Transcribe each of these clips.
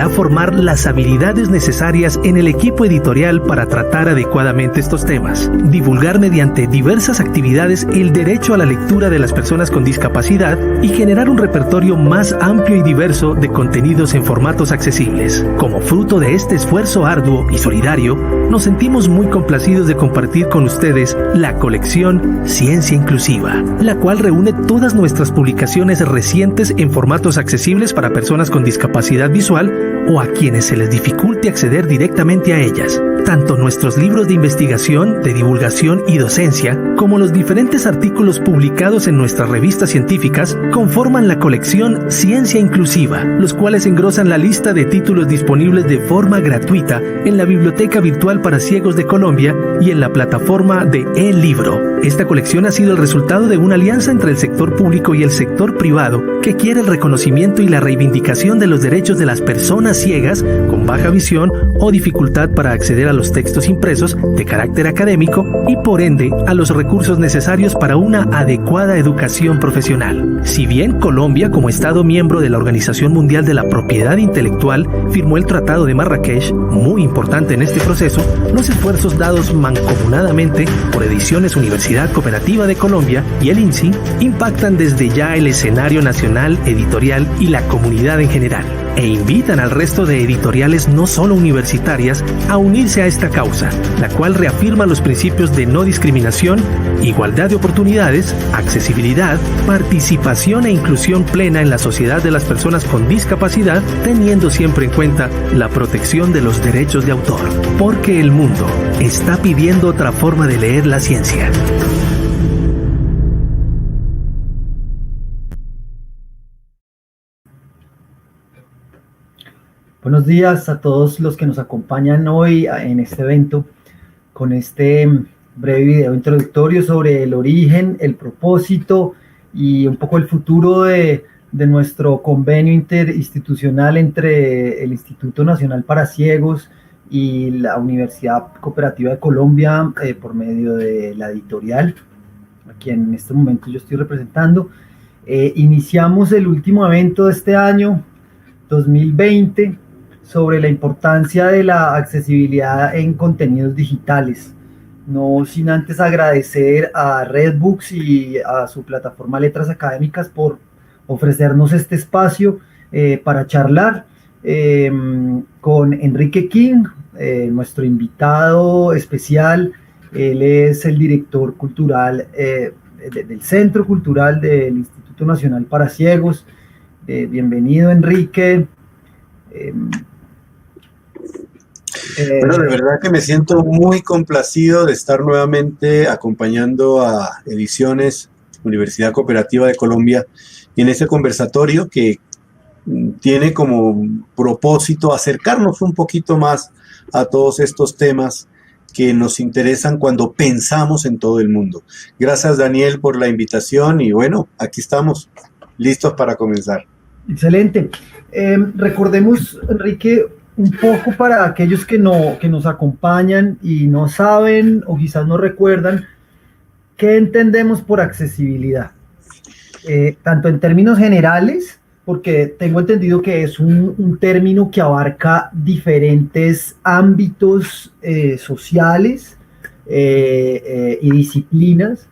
a formar las habilidades necesarias en el equipo editorial para tratar adecuadamente estos temas, divulgar mediante diversas actividades el derecho a la lectura de las personas con discapacidad y generar un repertorio más amplio y diverso de contenidos en formatos accesibles. Como fruto de este esfuerzo arduo y solidario, nos sentimos muy complacidos de compartir con ustedes la colección Ciencia Inclusiva, la cual reúne todas nuestras publicaciones recientes en formatos accesibles para personas con discapacidad visual o a quienes se les dificulte acceder directamente a ellas. Tanto nuestros libros de investigación, de divulgación y docencia, como los diferentes artículos publicados en nuestras revistas científicas, conforman la colección Ciencia Inclusiva, los cuales engrosan la lista de títulos disponibles de forma gratuita en la Biblioteca Virtual para Ciegos de Colombia y en la plataforma de eLibro. Esta colección ha sido el resultado de una alianza entre el sector público y el sector privado que quiere el reconocimiento y la reivindicación de los derechos de las personas ciegas con baja visión o dificultad para acceder a los textos impresos de carácter académico y por ende a los recursos necesarios para una adecuada educación profesional. Si bien Colombia, como Estado miembro de la Organización Mundial de la Propiedad Intelectual, firmó el Tratado de Marrakech, muy importante en este proceso, los esfuerzos dados mancomunadamente por Ediciones Universidad Cooperativa de Colombia y el INSI impactan desde ya el escenario nacional, editorial y la comunidad en general, e invitan al resto de editoriales no solo universitarias a unirse a esta causa, la cual reafirma los principios de no discriminación, igualdad de oportunidades, accesibilidad, participación e inclusión plena en la sociedad de las personas con discapacidad, teniendo siempre en cuenta la protección de los derechos de autor, porque el mundo está pidiendo otra forma de leer la ciencia. Buenos días a todos los que nos acompañan hoy en este evento con este breve video introductorio sobre el origen, el propósito y un poco el futuro de nuestro convenio interinstitucional entre el Instituto Nacional para Ciegos y la Universidad Cooperativa de Colombia por medio de la editorial, a quien en este momento yo estoy representando. Iniciamos el último evento de este año, 2020, sobre la importancia de la accesibilidad en contenidos digitales. No sin antes agradecer a Redbooks y a su plataforma Letras Académicas por ofrecernos este espacio para charlar con Enrique King, nuestro invitado especial. Él es el director cultural del Centro Cultural del Instituto Nacional para Ciegos. Bienvenido, Enrique. Bueno, de verdad que me siento muy complacido de estar nuevamente acompañando a Ediciones Universidad Cooperativa de Colombia en este conversatorio que tiene como propósito acercarnos un poquito más a todos estos temas que nos interesan cuando pensamos en todo el mundo. Gracias, Daniel, por la invitación y bueno, aquí estamos, listos para comenzar. Excelente. Recordemos, Enrique, un poco para aquellos que nos acompañan y no saben o quizás no recuerdan, ¿qué entendemos por accesibilidad? Tanto en términos generales, porque tengo entendido que es un término que abarca diferentes ámbitos sociales y disciplinas,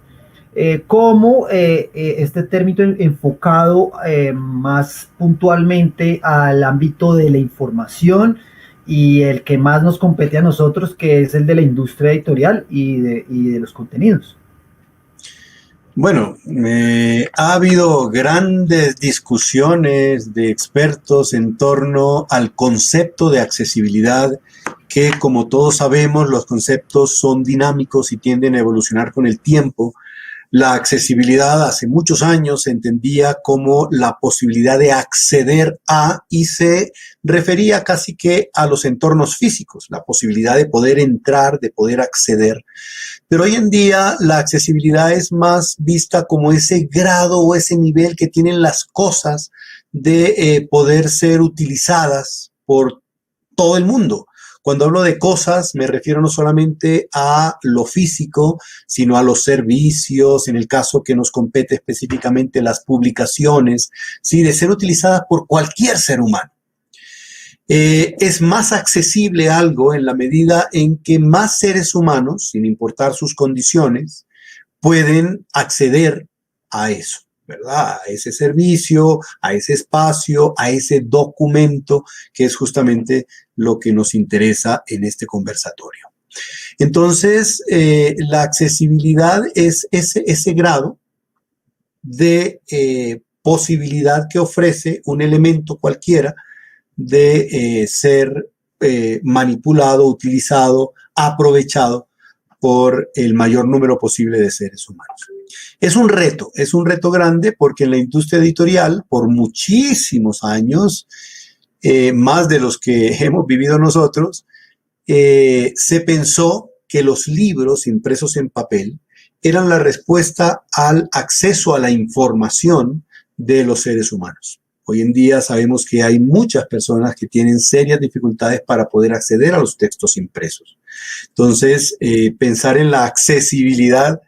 como este término enfocado más puntualmente al ámbito de la información y el que más nos compete a nosotros, que es el de la industria editorial y de los contenidos. Bueno, ha habido grandes discusiones de expertos en torno al concepto de accesibilidad, que como todos sabemos, los conceptos son dinámicos y tienden a evolucionar con el tiempo. La accesibilidad hace muchos años se entendía como la posibilidad de acceder a, y se refería casi que a los entornos físicos, la posibilidad de poder entrar, de poder acceder. Pero hoy en día la accesibilidad es más vista como ese grado o ese nivel que tienen las cosas de poder ser utilizadas por todo el mundo. Cuando hablo de cosas, me refiero no solamente a lo físico, sino a los servicios, en el caso que nos compete específicamente las publicaciones, ¿sí? De ser utilizadas por cualquier ser humano. Es más accesible algo en la medida en que más seres humanos, sin importar sus condiciones, pueden acceder a eso, ¿verdad? A ese servicio, a ese espacio, a ese documento, que es justamente lo que nos interesa en este conversatorio. Entonces, la accesibilidad es ese grado de posibilidad que ofrece un elemento cualquiera de ser manipulado, utilizado, aprovechado por el mayor número posible de seres humanos. Es un reto grande porque en la industria editorial, por muchísimos años, más de los que hemos vivido nosotros, se pensó que los libros impresos en papel eran la respuesta al acceso a la información de los seres humanos. Hoy en día sabemos que hay muchas personas que tienen serias dificultades para poder acceder a los textos impresos. Entonces, pensar en la accesibilidad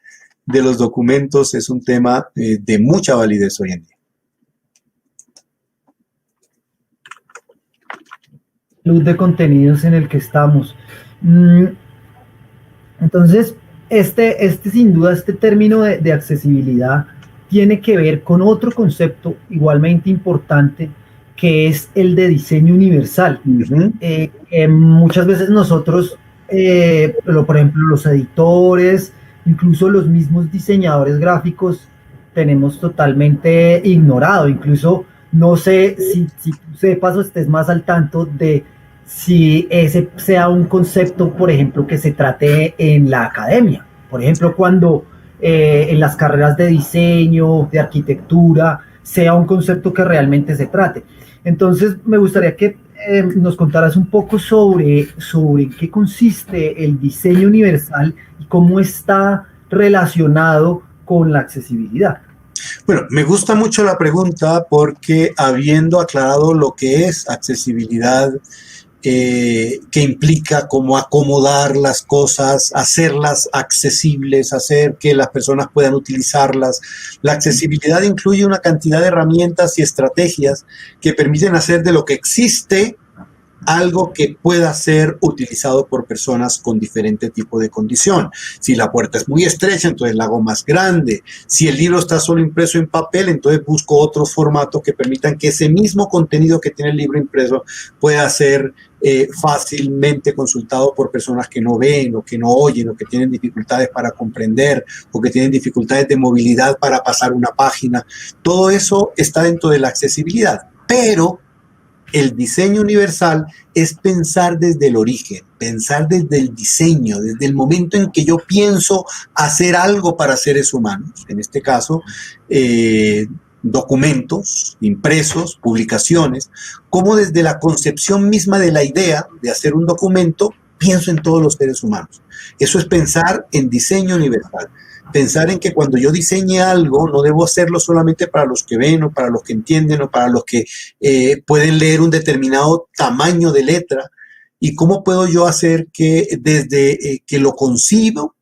de los documentos es un tema de mucha validez hoy en día. Luz de contenidos en el que estamos. Entonces, sin duda, este término de accesibilidad tiene que ver con otro concepto igualmente importante, que es el de diseño universal. Muchas veces nosotros, por ejemplo, los editores, incluso los mismos diseñadores gráficos, tenemos totalmente ignorado. Incluso no sé si tú sepas o estés más al tanto de si ese sea un concepto, por ejemplo, que se trate en la academia. Por ejemplo, cuando en las carreras de diseño, de arquitectura, sea un concepto que realmente se trate. Entonces, me gustaría que nos contaras un poco sobre qué consiste el diseño universal y cómo está relacionado con la accesibilidad. Bueno, me gusta mucho la pregunta porque habiendo aclarado lo que es accesibilidad, que implica como acomodar las cosas, hacerlas accesibles, hacer que las personas puedan utilizarlas. La accesibilidad incluye una cantidad de herramientas y estrategias que permiten hacer de lo que existe algo que pueda ser utilizado por personas con diferente tipo de condición. Si la puerta es muy estrecha, entonces la hago más grande. Si el libro está solo impreso en papel, entonces busco otros formatos que permitan que ese mismo contenido que tiene el libro impreso pueda ser fácilmente consultado por personas que no ven o que no oyen o que tienen dificultades para comprender o que tienen dificultades de movilidad para pasar una página. Todo eso está dentro de la accesibilidad, pero el diseño universal es pensar desde el origen, pensar desde el diseño, desde el momento en que yo pienso hacer algo para seres humanos, en este caso, documentos impresos, publicaciones, como desde la concepción misma de la idea de hacer un documento, pienso en todos los seres humanos. Eso es pensar en diseño universal. Pensar en que cuando yo diseñe algo, no debo hacerlo solamente para los que ven o para los que entienden o para los que pueden leer un determinado tamaño de letra. ¿Y cómo puedo yo hacer que desde que lo concibo,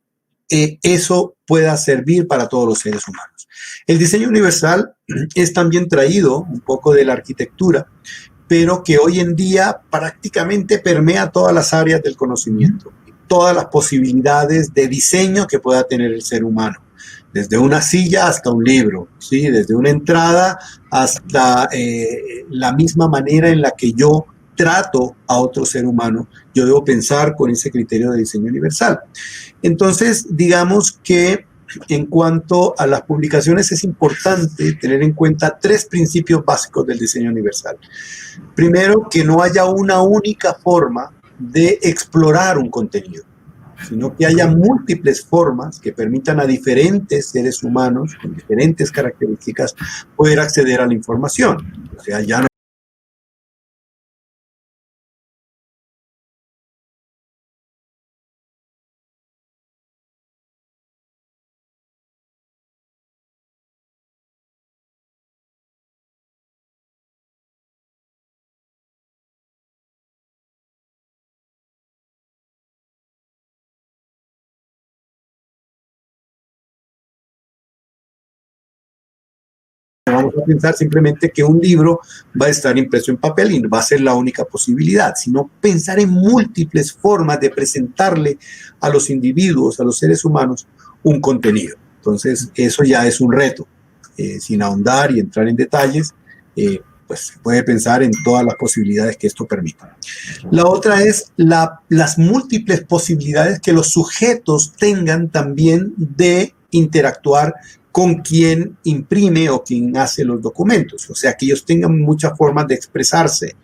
eso pueda servir para todos los seres humanos? El diseño universal es también traído un poco de la arquitectura, pero que hoy en día prácticamente permea todas las áreas del conocimiento, todas las posibilidades de diseño que pueda tener el ser humano, desde una silla hasta un libro, ¿sí? Desde una entrada hasta la misma manera en la que yo trato a otro ser humano, yo debo pensar con ese criterio de diseño universal. Entonces, digamos que en cuanto a las publicaciones es importante tener en cuenta 3 principios básicos del diseño universal. Primero, que no haya una única forma de explorar un contenido, sino que haya múltiples formas que permitan a diferentes seres humanos con diferentes características poder acceder a la información. O sea, ya no vamos a pensar simplemente que un libro va a estar impreso en papel y va a ser la única posibilidad, sino pensar en múltiples formas de presentarle a los individuos, a los seres humanos, un contenido. Entonces, eso ya es un reto. Sin ahondar y entrar en detalles, pues se puede pensar en todas las posibilidades que esto permita. La otra es las múltiples posibilidades que los sujetos tengan también de interactuar con quien imprime o quien hace los documentos. O sea, que ellos tengan muchas formas de expresarse.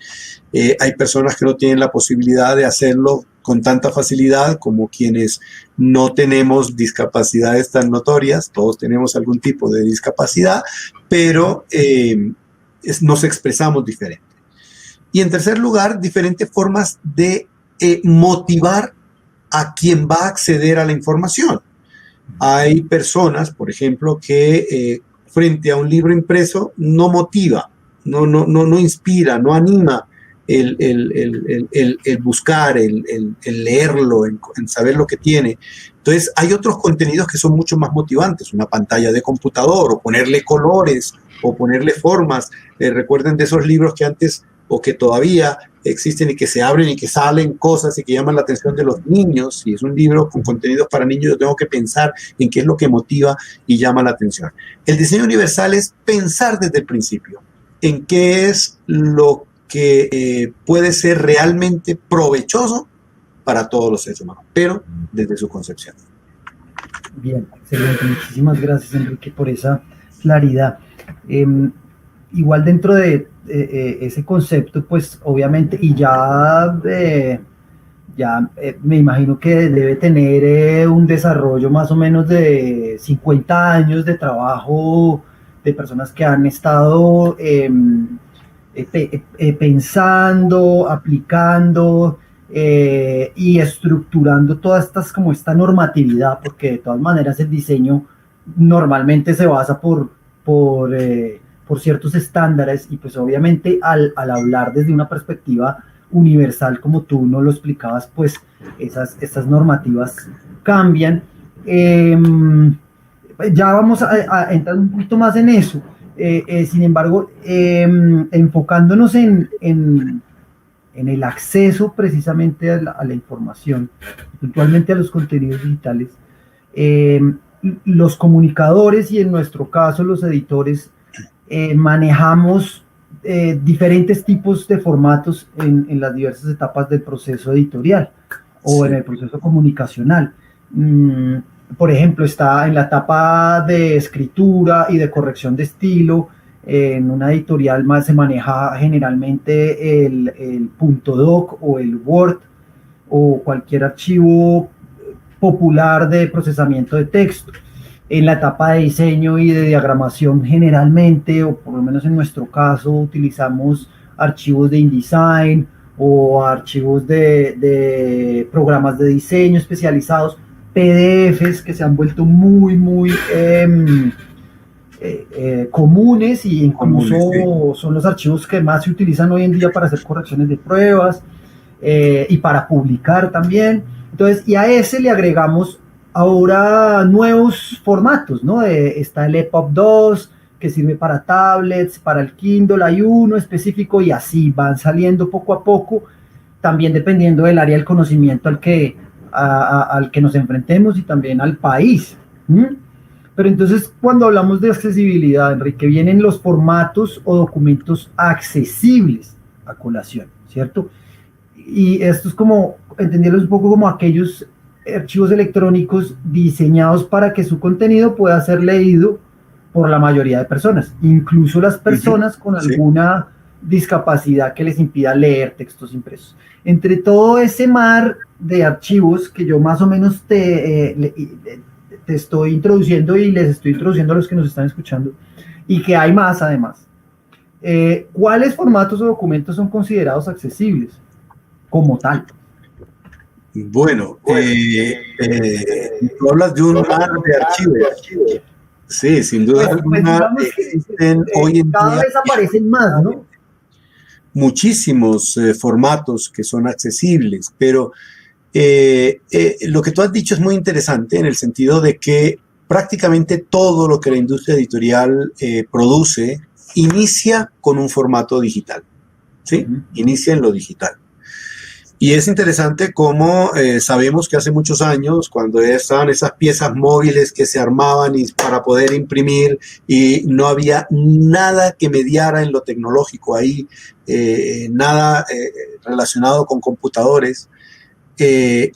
Hay personas que no tienen la posibilidad de hacerlo con tanta facilidad como quienes no tenemos discapacidades tan notorias. Todos tenemos algún tipo de discapacidad, pero nos expresamos diferente. Y en tercer lugar, diferentes formas de motivar a quien va a acceder a la información. Hay personas, por ejemplo, que frente a un libro impreso no motiva, no inspira, no anima el buscar, el leerlo, en saber lo que tiene. Entonces, hay otros contenidos que son mucho más motivantes, una pantalla de computador, o ponerle colores, o ponerle formas. Recuerden de esos libros que antes, o que todavía existen y que se abren y que salen cosas y que llaman la atención de los niños. Si es un libro con contenidos para niños, yo tengo que pensar en qué es lo que motiva y llama la atención. El diseño universal es pensar desde el principio en qué es lo que puede ser realmente provechoso para todos los seres humanos, pero desde su concepción. Bien, excelente. Muchísimas gracias, Enrique, por esa claridad. Igual dentro de ese concepto, pues obviamente, y ya me imagino que debe tener un desarrollo más o menos de 50 años de trabajo de personas que han estado pensando, aplicando y estructurando todas estas, como esta normatividad, porque de todas maneras el diseño normalmente se basa por ciertos estándares, y pues obviamente al hablar desde una perspectiva universal, como tú nos lo explicabas, pues estas normativas cambian. Ya vamos a entrar un poquito más en eso. Sin embargo, enfocándonos en el acceso precisamente a la información, puntualmente a los contenidos digitales, los comunicadores, y en nuestro caso los editores, manejamos diferentes tipos de formatos en las diversas etapas del proceso editorial o en el proceso comunicacional. Por ejemplo, está en la etapa de escritura y de corrección de estilo. En una editorial más se maneja generalmente el .doc o el Word o cualquier archivo popular de procesamiento de texto. En la etapa de diseño y de diagramación, generalmente, o por lo menos en nuestro caso, utilizamos archivos de InDesign o archivos de programas de diseño especializados, PDFs que se han vuelto muy comunes, y incluso son los archivos que más se utilizan hoy en día para hacer correcciones de pruebas y para publicar también. Entonces, y a ese le agregamos ahora nuevos formatos, ¿no? Está el EPUB 2, que sirve para tablets, para el Kindle, hay uno específico, y así van saliendo poco a poco, también dependiendo del área del conocimiento al que nos enfrentemos y también al país. Pero entonces, cuando hablamos de accesibilidad, Enrique, vienen los formatos o documentos accesibles a colación, ¿cierto? Y esto es como, entenderlos un poco como aquellos archivos electrónicos diseñados para que su contenido pueda ser leído por la mayoría de personas, incluso las personas con alguna discapacidad que les impida leer textos impresos. Entre todo ese mar de archivos que yo más o menos te estoy introduciendo y les estoy introduciendo a los que nos están escuchando, y que hay más además, ¿cuáles formatos o documentos son considerados accesibles como tal? Bueno, tú hablas de un mar de archivos. Sí, sin duda alguna, existen hoy en día cada vez aparecen más, ¿no? Muchísimos formatos que son accesibles, pero lo que tú has dicho es muy interesante en el sentido de que prácticamente todo lo que la industria editorial produce inicia con un formato digital, ¿sí? Inicia en lo digital. Y es interesante cómo sabemos que hace muchos años, cuando estaban esas piezas móviles que se armaban para poder imprimir y no había nada que mediara en lo tecnológico ahí, nada relacionado con computadores,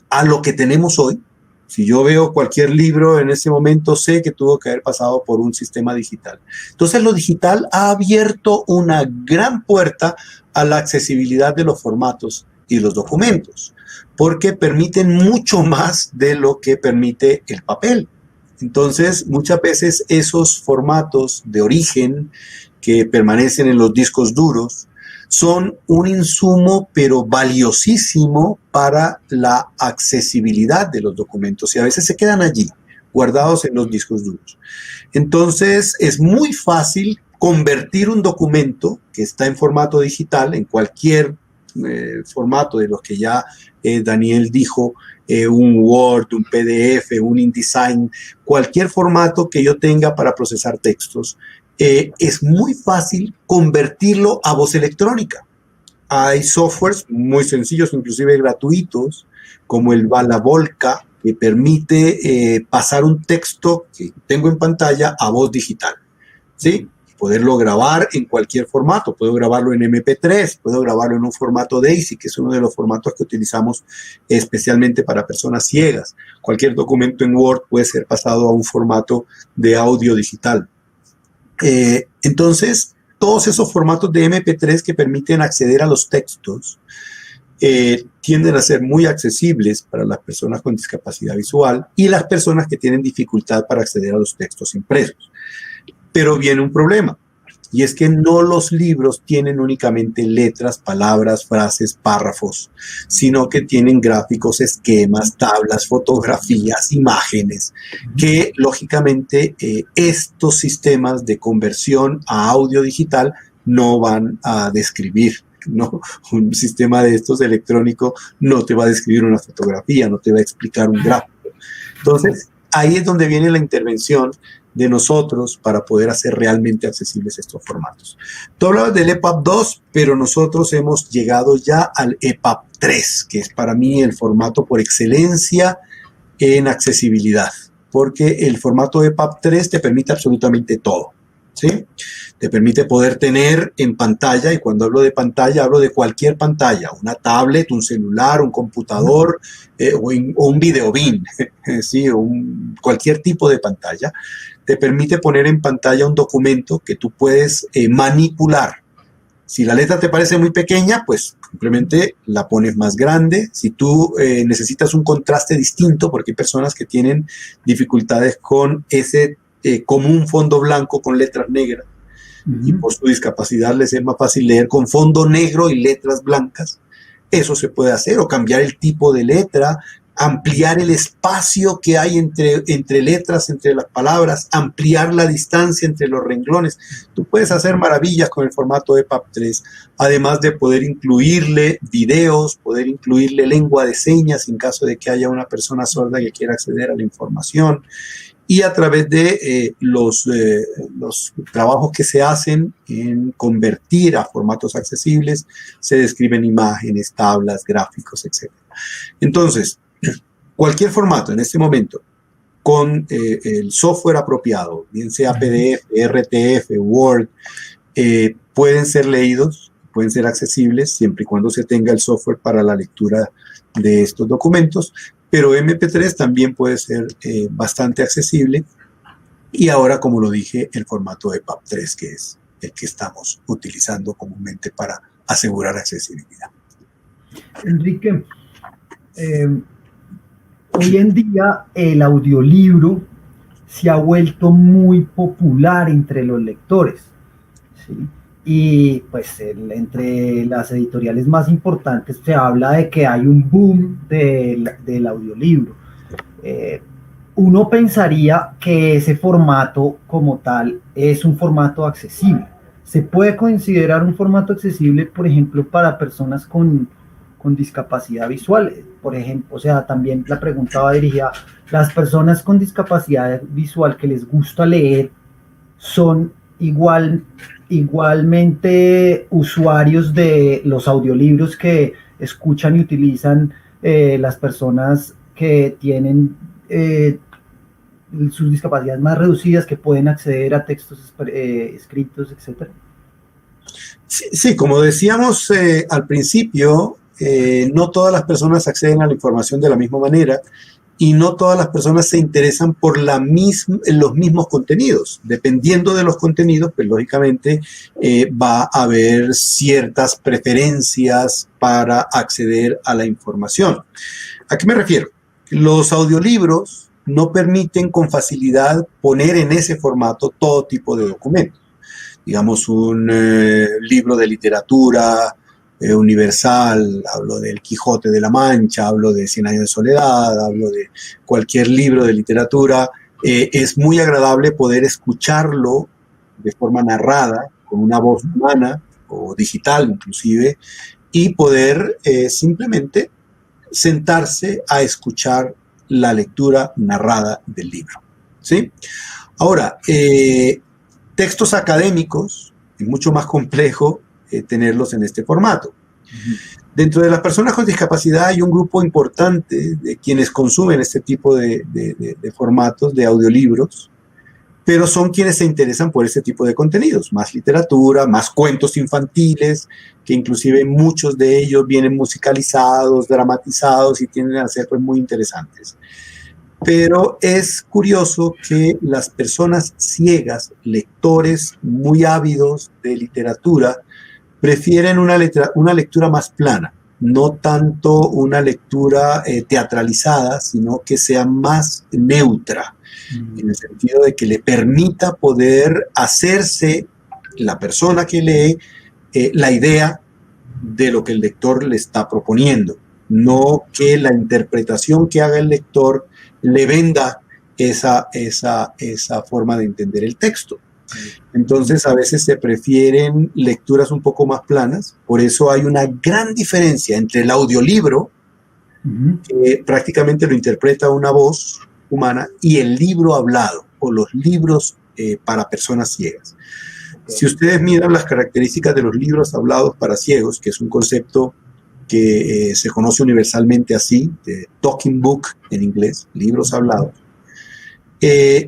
a lo que tenemos hoy. Si yo veo cualquier libro en ese momento, sé que tuvo que haber pasado por un sistema digital. Entonces, lo digital ha abierto una gran puerta a la accesibilidad de los formatos y los documentos, porque permiten mucho más de lo que permite el papel. Entonces, muchas veces esos formatos de origen que permanecen en los discos duros son un insumo, pero valiosísimo para la accesibilidad de los documentos, y a veces se quedan allí, guardados en los discos duros. Entonces, es muy fácil convertir un documento que está en formato digital, en cualquier formato de los que ya Daniel dijo, un Word, un PDF, un InDesign, cualquier formato que yo tenga para procesar textos, es muy fácil convertirlo a voz electrónica. Hay softwares muy sencillos, inclusive gratuitos, como el Balavolca, que permite pasar un texto que tengo en pantalla a voz digital, ¿sí? Poderlo grabar en cualquier formato. Puedo grabarlo en MP3, puedo grabarlo en un formato DAISY, que es uno de los formatos que utilizamos especialmente para personas ciegas. Cualquier documento en Word puede ser pasado a un formato de audio digital. Entonces, todos esos formatos de MP3 que permiten acceder a los textos tienden a ser muy accesibles para las personas con discapacidad visual y las personas que tienen dificultad para acceder a los textos impresos. Pero viene un problema, y es que no los libros tienen únicamente letras, palabras, frases, párrafos, sino que tienen gráficos, esquemas, tablas, fotografías, imágenes, que lógicamente estos sistemas de conversión a audio digital no van a describir. No, un sistema de estos electrónico no te va a describir una fotografía, no te va a explicar un gráfico. Entonces, ahí es donde viene la intervención de nosotros para poder hacer realmente accesibles estos formatos. Tú hablabas del EPUB 2, pero nosotros hemos llegado ya al EPUB 3, que es para mí el formato por excelencia en accesibilidad, porque el formato EPUB 3 te permite absolutamente todo, ¿sí? Te permite poder tener en pantalla, y cuando hablo de pantalla, hablo de cualquier pantalla, una tablet, un celular, un computador o un videobeam, ¿sí? Cualquier tipo de pantalla. Te permite poner en pantalla un documento que tú puedes manipular. Si la letra te parece muy pequeña, pues simplemente la pones más grande. Si tú necesitas un contraste distinto, porque hay personas que tienen dificultades con ese común fondo blanco con letras negras, y por su discapacidad les es más fácil leer con fondo negro y letras blancas, eso se puede hacer, o cambiar el tipo de letra, ampliar el espacio que hay entre letras, entre las palabras, ampliar la distancia entre los renglones. Tú puedes hacer maravillas con el formato EPUB 3, además de poder incluirle videos, poder incluirle lengua de señas en caso de que haya una persona sorda que quiera acceder a la información. Y a través de los trabajos que se hacen en convertir a formatos accesibles, se describen imágenes, tablas, gráficos, etc. Entonces, cualquier formato en este momento, con el software apropiado, bien sea PDF, RTF, Word, pueden ser leídos, pueden ser accesibles, siempre y cuando se tenga el software para la lectura de estos documentos. Pero MP3 también puede ser bastante accesible, y ahora, como lo dije, el formato EPUB 3, que es el que estamos utilizando comúnmente para asegurar accesibilidad. Enrique, hoy en día el audiolibro se ha vuelto muy popular entre los lectores, ¿sí? Y pues entre las editoriales más importantes se habla de que hay un boom del audiolibro. Uno pensaría que ese formato como tal es un formato accesible. ¿Se puede considerar un formato accesible, por ejemplo, para personas con con discapacidad visual. Por ejemplo, o sea, también la pregunta va dirigida a las personas con discapacidad visual que les gusta leer, son igualmente usuarios de los audiolibros que escuchan y utilizan las personas que tienen sus discapacidades más reducidas, que pueden acceder a textos escritos, etcétera. Sí, como decíamos al principio, no todas las personas acceden a la información de la misma manera y no todas las personas se interesan por los mismos contenidos. Dependiendo de los contenidos, pues lógicamente va a haber ciertas preferencias para acceder a la información. ¿A qué me refiero? Los audiolibros no permiten con facilidad poner en ese formato todo tipo de documentos. Digamos, un libro de literatura universal, hablo del Quijote de la Mancha, hablo de Cien años de soledad, hablo de cualquier libro de literatura. Es muy agradable poder escucharlo de forma narrada, con una voz humana o digital inclusive, y poder simplemente sentarse a escuchar la lectura narrada del libro, ¿sí? Ahora, textos académicos es mucho más complejo tenerlos en este formato. Dentro de las personas con discapacidad hay un grupo importante de quienes consumen este tipo de formatos de audiolibros, pero son quienes se interesan por este tipo de contenidos, más literatura, más cuentos infantiles, que inclusive muchos de ellos vienen musicalizados, dramatizados y tienden a ser pues, muy interesantes. Pero es curioso que las personas ciegas, lectores muy ávidos de literatura, prefieren una lectura más plana, no tanto una lectura teatralizada, sino que sea más neutra, en el sentido de que le permita poder hacerse la persona que lee la idea de lo que el lector le está proponiendo, no que la interpretación que haga el lector le venda esa forma de entender el texto. Entonces a veces se prefieren lecturas un poco más planas, por eso hay una gran diferencia entre el audiolibro, que prácticamente lo interpreta una voz humana, y el libro hablado o los libros para personas ciegas. Si ustedes miran las características de los libros hablados para ciegos, que es un concepto que se conoce universalmente así, de talking book en inglés, libros hablados,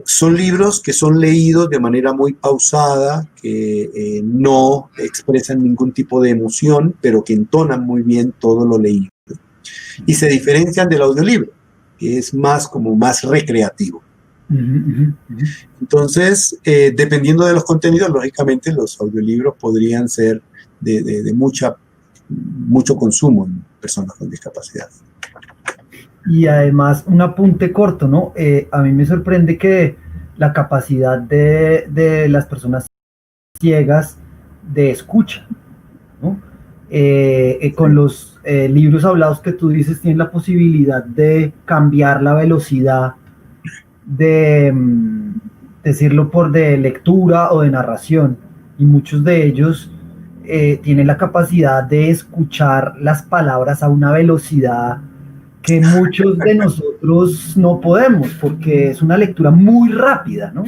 son libros que son leídos de manera muy pausada, que no expresan ningún tipo de emoción, pero que entonan muy bien todo lo leído. Y se diferencian del audiolibro, que es más recreativo. Entonces, dependiendo de los contenidos, lógicamente los audiolibros podrían ser de mucho consumo en personas con discapacidad. Y además, un apunte corto, ¿no? A mí me sorprende que la capacidad de las personas ciegas de escucha, ¿no? Con los libros hablados que tú dices, tienen la posibilidad de cambiar la velocidad de decirlo de lectura o de narración, y muchos de ellos tienen la capacidad de escuchar las palabras a una velocidad que muchos de nosotros no podemos, porque es una lectura muy rápida, ¿no?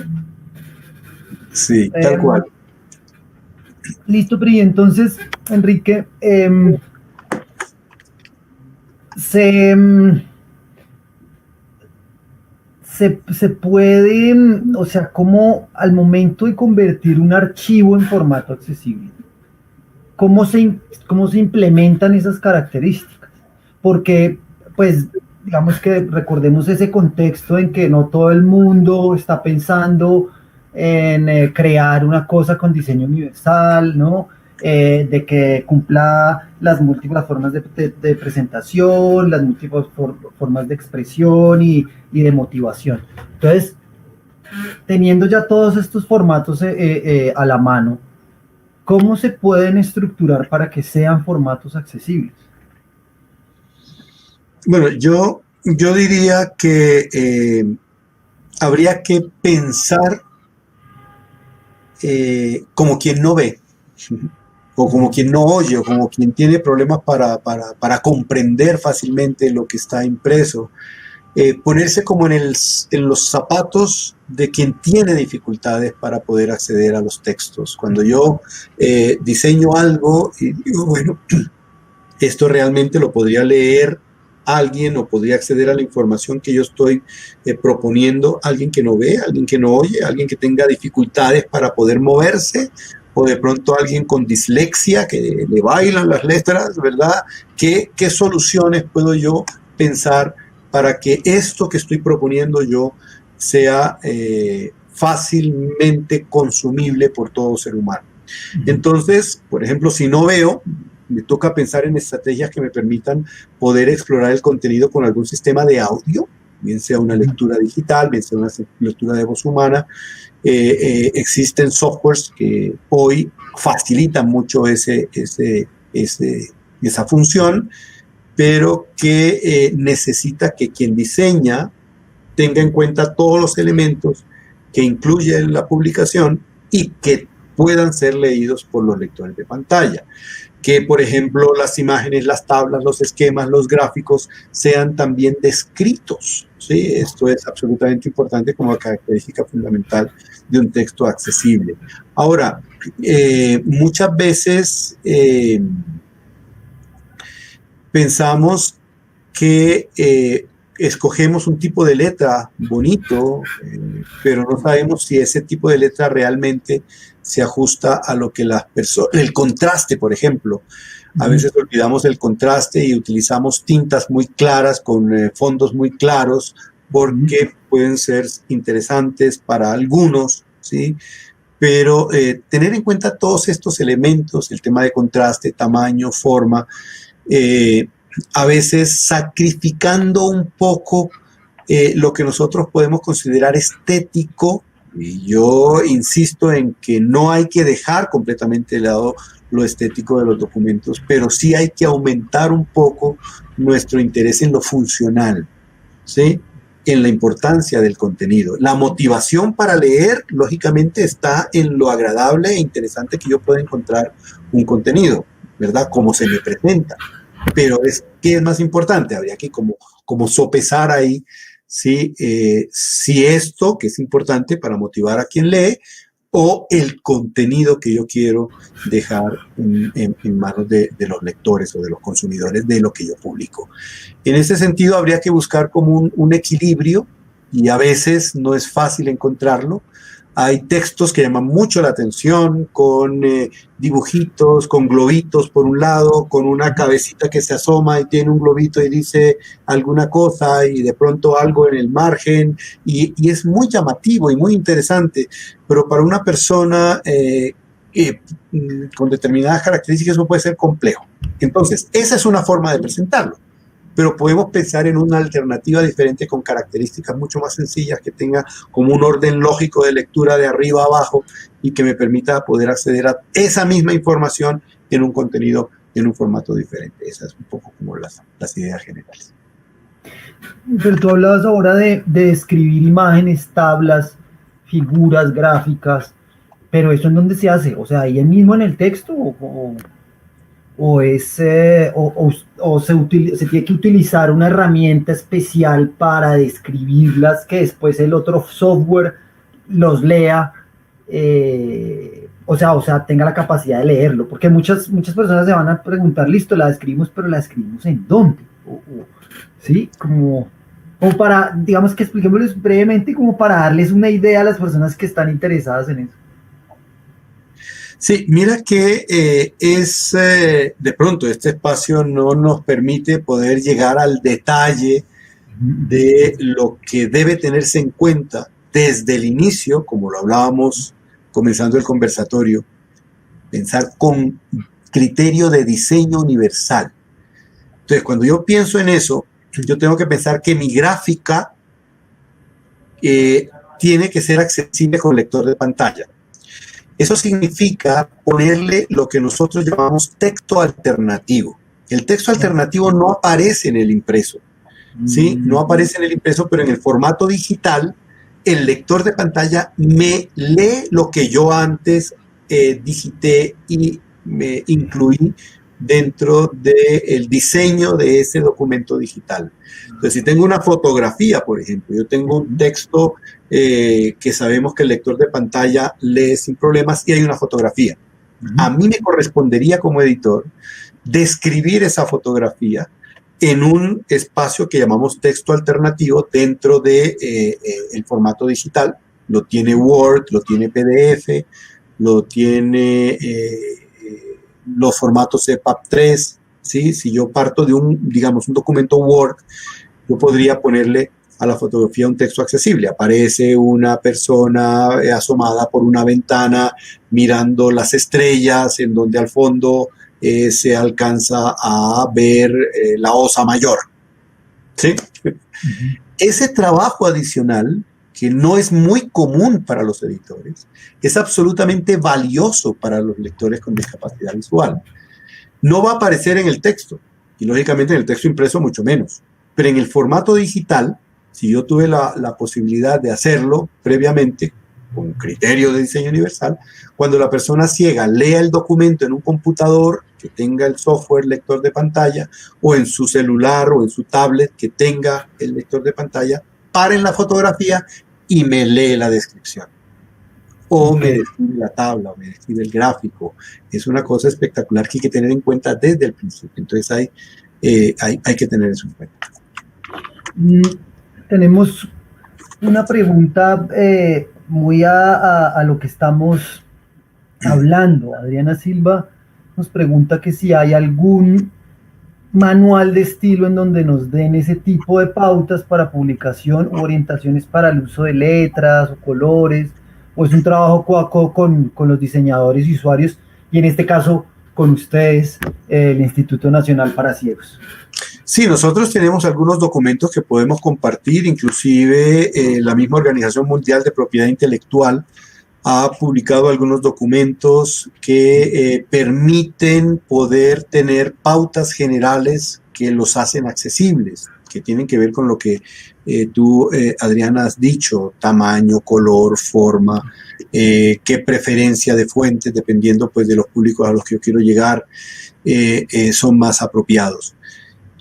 Sí, tal cual. Listo, Pri. Entonces, Enrique, se puede, o sea, como al momento de convertir un archivo en formato accesible, ¿cómo se implementan esas características? Porque, pues, digamos que recordemos ese contexto en que no todo el mundo está pensando en crear una cosa con diseño universal, ¿no? De que cumpla las múltiples formas de presentación, las múltiples formas de expresión y de motivación. Entonces, teniendo ya todos estos formatos a la mano, ¿cómo se pueden estructurar para que sean formatos accesibles? Bueno, yo diría que habría que pensar como quien no ve. o como quien no oye, o como quien tiene problemas para comprender fácilmente lo que está impreso. Ponerse como en los zapatos de quien tiene dificultades para poder acceder a los textos. Cuando yo diseño algo y digo, bueno, esto realmente lo podría leer alguien o podría acceder a la información que yo estoy proponiendo, alguien que no ve, alguien que no oye, alguien que tenga dificultades para poder moverse, o de pronto alguien con dislexia que le bailan las letras, ¿verdad? ¿Qué soluciones puedo yo pensar para que esto que estoy proponiendo yo sea fácilmente consumible por todo ser humano? Entonces, por ejemplo, si no veo, me toca pensar en estrategias que me permitan poder explorar el contenido con algún sistema de audio, bien sea una lectura digital, bien sea una lectura de voz humana. Existen softwares que hoy facilitan mucho esa función, pero que necesita que quien diseña tenga en cuenta todos los elementos que incluye la publicación y que puedan ser leídos por los lectores de pantalla. Que, por ejemplo, las imágenes, las tablas, los esquemas, los gráficos sean también descritos, ¿sí? Esto es absolutamente importante como característica fundamental de un texto accesible. Ahora, muchas veces pensamos que escogemos un tipo de letra bonito, pero no sabemos si ese tipo de letra realmente se ajusta a lo que las personas... El contraste, por ejemplo. A veces olvidamos el contraste y utilizamos tintas muy claras con fondos muy claros porque pueden ser interesantes para algunos, ¿sí? Pero tener en cuenta todos estos elementos, el tema de contraste, tamaño, forma, a veces sacrificando un poco lo que nosotros podemos considerar estético. Y yo insisto en que no hay que dejar completamente de lado lo estético de los documentos, pero sí hay que aumentar un poco nuestro interés en lo funcional, ¿sí? En la importancia del contenido. La motivación para leer, lógicamente, está en lo agradable e interesante que yo pueda encontrar un contenido, ¿verdad? Como se me presenta. Pero ¿qué es más importante? Habría que como sopesar ahí si esto, que es importante para motivar a quien lee, o el contenido que yo quiero dejar en manos de los lectores o de los consumidores de lo que yo publico. En ese sentido, habría que buscar como un equilibrio, y a veces no es fácil encontrarlo. Hay textos que llaman mucho la atención, con dibujitos, con globitos por un lado, con una cabecita que se asoma y tiene un globito y dice alguna cosa y de pronto algo en el margen, y es muy llamativo y muy interesante, pero para una persona con determinadas características eso puede ser complejo. Entonces, esa es una forma de presentarlo. Pero podemos pensar en una alternativa diferente con características mucho más sencillas, que tenga como un orden lógico de lectura de arriba a abajo y que me permita poder acceder a esa misma información en un contenido, en un formato diferente. Esas es un poco como las ideas generales. Pero tú hablabas ahora de escribir imágenes, tablas, figuras, gráficas, pero ¿eso en dónde se hace? O sea, ¿ahí mismo en el texto se tiene que utilizar una herramienta especial para describirlas, que después el otro software los lea, o sea, tenga la capacidad de leerlo? Porque muchas personas se van a preguntar, listo, la describimos, pero ¿la escribimos en dónde? ¿Sí? Como para, digamos, que expliquémosles brevemente, como para darles una idea a las personas que están interesadas en eso. Sí, mira que de pronto este espacio no nos permite poder llegar al detalle de lo que debe tenerse en cuenta desde el inicio, como lo hablábamos comenzando el conversatorio, pensar con criterio de diseño universal. Entonces, cuando yo pienso en eso, yo tengo que pensar que mi gráfica tiene que ser accesible con lector de pantalla. Eso significa ponerle lo que nosotros llamamos texto alternativo. El texto alternativo no aparece en el impreso, ¿sí? No aparece en el impreso, pero en el formato digital, el lector de pantalla me lee lo que yo antes digité y incluí dentro del diseño de ese documento digital. Entonces, si tengo una fotografía, por ejemplo, yo tengo un texto que sabemos que el lector de pantalla lee sin problemas y hay una fotografía. A mí me correspondería como editor describir esa fotografía en un espacio que llamamos texto alternativo dentro de el formato digital. Lo tiene Word, lo tiene PDF, lo tiene los formatos EPUB 3, ¿sí? Si yo parto de un documento Word, yo podría ponerle a la fotografía un texto accesible. Aparece una persona asomada por una ventana mirando las estrellas, en donde al fondo se alcanza a ver la Osa Mayor, ¿sí? Ese trabajo adicional, que no es muy común para los editores, es absolutamente valioso para los lectores con discapacidad visual. No va a aparecer en el texto, y lógicamente en el texto impreso mucho menos, pero en el formato digital, si yo tuve la posibilidad de hacerlo previamente, con criterio de diseño universal, cuando la persona ciega lea el documento en un computador que tenga el software lector de pantalla, o en su celular o en su tablet que tenga el lector de pantalla, paren la fotografía y me lee la descripción. O me describe la tabla, o me describe el gráfico. Es una cosa espectacular que hay que tener en cuenta desde el principio. Entonces hay que tener eso en cuenta. Tenemos una pregunta muy a lo que estamos hablando. Adriana Silva nos pregunta que si hay algún manual de estilo en donde nos den ese tipo de pautas para publicación u orientaciones para el uso de letras o colores, o es un trabajo coaco con los diseñadores y usuarios, y en este caso con ustedes, el Instituto Nacional para Ciegos. Sí, nosotros tenemos algunos documentos que podemos compartir, inclusive la misma Organización Mundial de Propiedad Intelectual ha publicado algunos documentos que permiten poder tener pautas generales que los hacen accesibles, que tienen que ver con lo que tú, Adriana, has dicho: tamaño, color, forma, qué preferencia de fuentes, dependiendo pues de los públicos a los que yo quiero llegar, son más apropiados.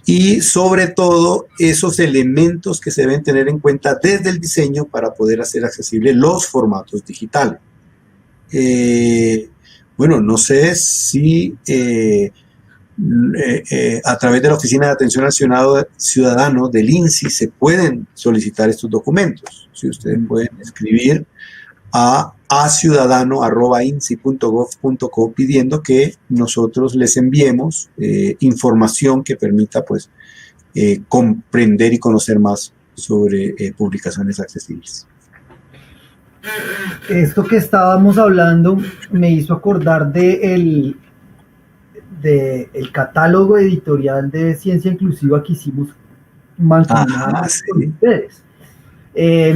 Y sobre todo esos elementos que se deben tener en cuenta desde el diseño para poder hacer accesibles los formatos digitales. Bueno, no sé si a través de la Oficina de Atención al Ciudadano del INSI se pueden solicitar estos documentos. Si ustedes pueden escribir a ciudadano@insi.gov.co pidiendo que nosotros les enviemos información que permita pues comprender y conocer más sobre publicaciones accesibles. Esto que estábamos hablando me hizo acordar de el catálogo editorial de Ciencia Inclusiva que hicimos mancomunadamente con ustedes.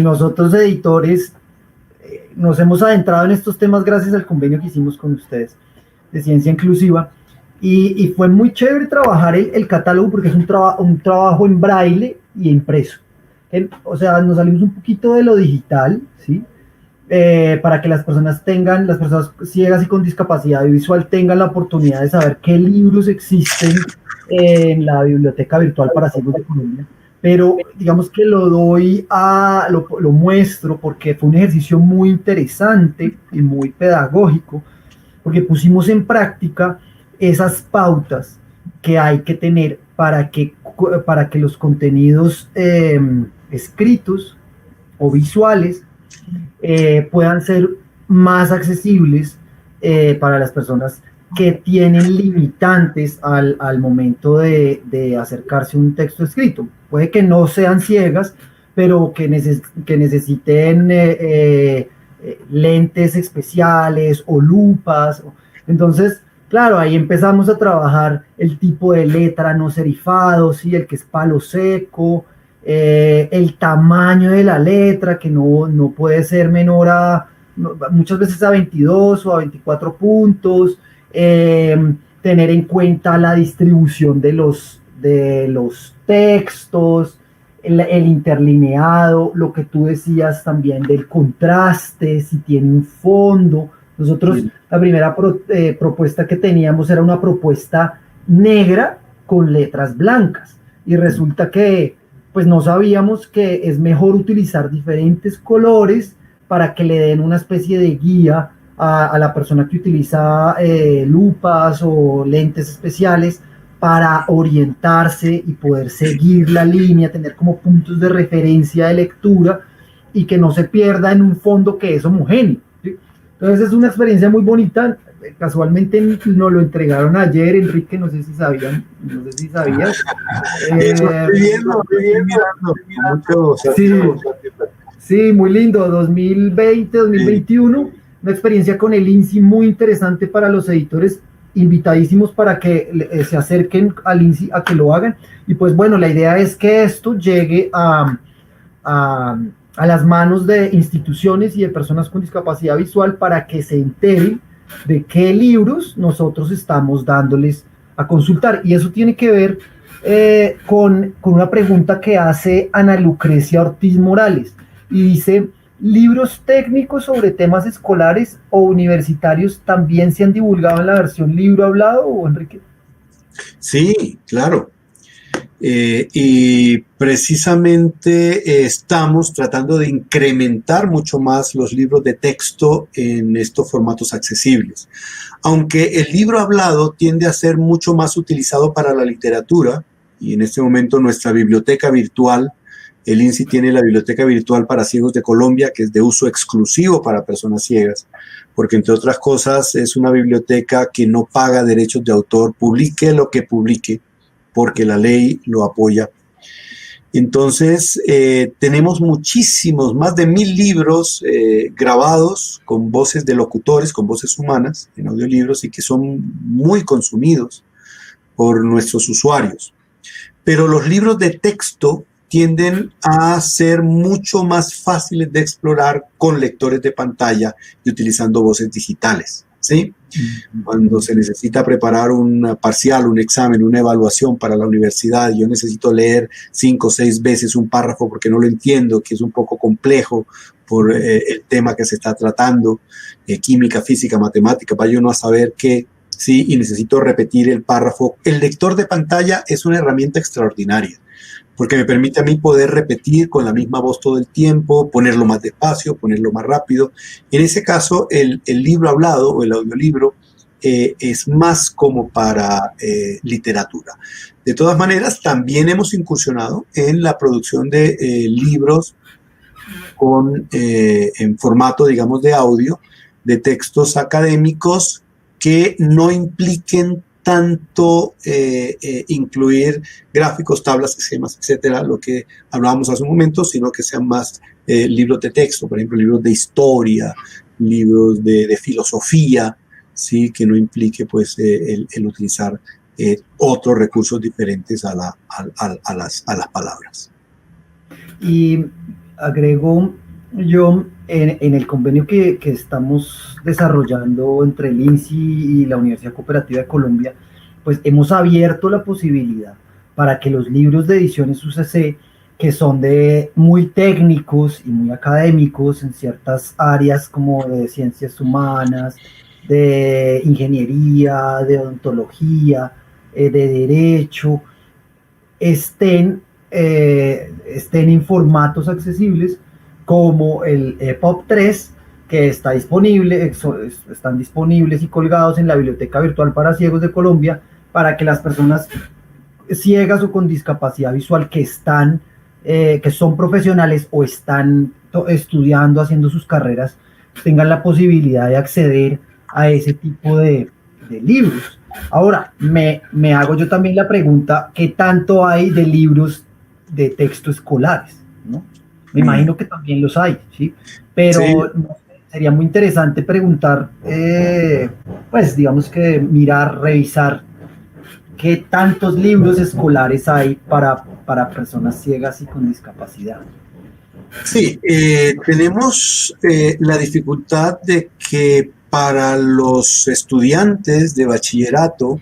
Nosotros editores nos hemos adentrado en estos temas gracias al convenio que hicimos con ustedes de Ciencia Inclusiva, y fue muy chévere trabajar el catálogo porque es un trabajo en braille y impreso. O sea, nos salimos un poquito de lo digital, ¿sí? Para que las personas ciegas y con discapacidad visual tengan la oportunidad de saber qué libros existen en la Biblioteca Virtual para Ciegos de Colombia. Pero digamos que lo muestro porque fue un ejercicio muy interesante y muy pedagógico, porque pusimos en práctica esas pautas que hay que tener para que los contenidos escritos o visuales puedan ser más accesibles para las personas que tienen limitantes al momento de acercarse a un texto escrito. Puede que no sean ciegas, pero que necesiten lentes especiales o lupas. Entonces, claro, ahí empezamos a trabajar el tipo de letra no serifado, ¿sí? El que es palo seco, el tamaño de la letra, que no puede ser menor muchas veces a 22 o a 24 puntos, tener en cuenta la distribución de los textos, el interlineado, lo que tú decías también del contraste, si tiene un fondo, Nosotros, la primera propuesta que teníamos era una propuesta negra con letras blancas, y resulta que pues no sabíamos que es mejor utilizar diferentes colores para que le den una especie de guía a la persona que utiliza lupas o lentes especiales para orientarse y poder seguir la línea, tener como puntos de referencia de lectura y que no se pierda en un fondo que es homogéneo, ¿sí? Entonces es una experiencia muy bonita. Casualmente nos lo entregaron ayer, Enrique, no sé si sabías. Sí, muy lindo, 2020, 2021, una experiencia con el INSI muy interesante para los editores, invitadísimos para que se acerquen al INSI a que lo hagan. Y pues bueno, la idea es que esto llegue a las manos de instituciones y de personas con discapacidad visual para que se enteren de qué libros nosotros estamos dándoles a consultar. Y eso tiene que ver con una pregunta que hace Ana Lucrecia Ortiz Morales, y dice: ¿libros técnicos sobre temas escolares o universitarios también se han divulgado en la versión libro hablado, o Enrique? Sí, claro. Y precisamente estamos tratando de incrementar mucho más los libros de texto en estos formatos accesibles. Aunque el libro hablado tiende a ser mucho más utilizado para la literatura, y en este momento nuestra biblioteca virtual, el INSI tiene la Biblioteca Virtual para Ciegos de Colombia, que es de uso exclusivo para personas ciegas, porque entre otras cosas es una biblioteca que no paga derechos de autor, publique lo que publique, porque la ley lo apoya. Entonces, tenemos muchísimos, más de 1000 libros grabados con voces de locutores, con voces humanas, en audiolibros, y que son muy consumidos por nuestros usuarios. Pero los libros de texto tienden a ser mucho más fáciles de explorar con lectores de pantalla y utilizando voces digitales, ¿sí? Cuando se necesita preparar un parcial, un examen, una evaluación para la universidad, yo necesito leer 5 o 6 veces un párrafo porque no lo entiendo, que es un poco complejo por el tema que se está tratando, química, física, matemática, para yo no saber qué, ¿sí? Y necesito repetir el párrafo. El lector de pantalla es una herramienta extraordinaria, porque me permite a mí poder repetir con la misma voz todo el tiempo, ponerlo más despacio, ponerlo más rápido. En ese caso, el libro hablado o el audiolibro es más como para literatura. De todas maneras, también hemos incursionado en la producción de libros en formato, digamos, de audio, de textos académicos que no impliquen tanto incluir gráficos, tablas, esquemas, etcétera, lo que hablábamos hace un momento, sino que sean más libros de texto, por ejemplo, libros de historia, libros de filosofía, sí, que no implique pues el utilizar otros recursos diferentes a las palabras. Y agrego yo, en el convenio que estamos desarrollando entre el INSI y la Universidad Cooperativa de Colombia, pues hemos abierto la posibilidad para que los libros de ediciones UCC, que son muy técnicos y muy académicos en ciertas áreas como de ciencias humanas, de ingeniería, de odontología, de derecho, estén en formatos accesibles como el EPUB 3, que están disponibles y colgados en la Biblioteca Virtual para Ciegos de Colombia, para que las personas ciegas o con discapacidad visual que son profesionales o están estudiando, haciendo sus carreras, tengan la posibilidad de acceder a ese tipo de libros. Ahora, me hago yo también la pregunta: ¿qué tanto hay de libros de texto escolares, ¿no? Me imagino que también los hay, ¿sí? Pero sí, sería muy interesante preguntar, pues digamos que mirar, revisar qué tantos libros escolares hay para personas ciegas y con discapacidad. Sí, tenemos la dificultad de que para los estudiantes de bachillerato,